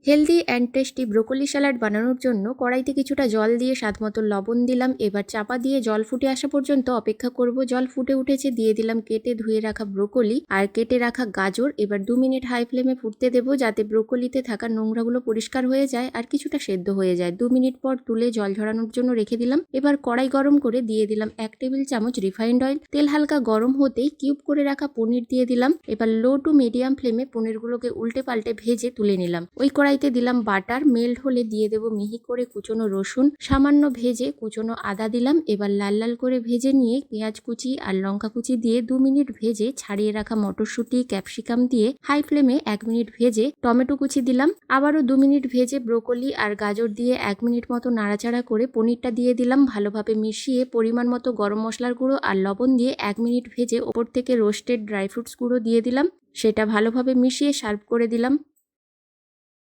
Healthy and tasty broccoli salad বানানোর জন্য কড়াইতে কিছুটা জল দিয়ে স্বাদমতো লবণ দিলাম। এবার চাপা দিয়ে জল ফুটে আসা পর্যন্ত অপেক্ষা করব। জল ফুটে উঠেছে, দিয়ে দিলাম কেটে ধুয়ে রাখা ব্রোকলি আর কেটে রাখা গাজর। এবার 2 মিনিট হাই ফ্লেমে ফুটতে দেবো, যাতে ব্রোকলিতে থাকা নোংরাগুলো পরিষ্কার হয়ে যায় আর কিছুটা সেদ্ধ হয়ে যায়। 2 মিনিট পর তুলে জল ঝরানোর জন্য রেখে দিলাম। এবার কড়াই গরম করে দিয়ে দিলাম 1 টেবিল চামচ রিফাইন্ড অয়েল। তেল হালকা গরম হতেই কিউব করে রাখা পনির দিয়ে দিলাম। এবার লো টু মিডিয়াম ফ্লেমে পনিরগুলোকে উল্টে পাল্টে ভেজে তুলে নিলাম। ওই কড়াইতে দিলাম বাটার, মেল্ট হলে দিয়ে দেবো মিহি করে কুচনো রসুন, সামান্য ভেজে কুচনো আদা দিলাম। এবার লাল লাল করে ভেজে নিয়ে পেঁয়াজ কুচি আর লঙ্কা কুচি দিয়ে 2 মিনিট ভেজে ছাড়িয়ে রাখা মটরশুঁটি, ক্যাপসিকাম দিয়ে হাই ফ্লেমে 1 মিনিট ভেজে টমেটো কুচি দিলাম। আবারও 2 মিনিট ভেজে ব্রোকলি আর গাজর দিয়ে 1 মিনিট মতো নাড়াচাড়া করে পনিরটা দিয়ে দিলাম। ভালোভাবে মিশিয়ে পরিমাণ মতো গরম মশলার গুঁড়ো আর লবণ দিয়ে 1 মিনিট ভেজে ওপর থেকে রোস্টেড ড্রাই ফ্রুটস গুঁড়ো দিয়ে দিলাম। সেটা ভালোভাবে মিশিয়ে সার্ভ করে দিলাম।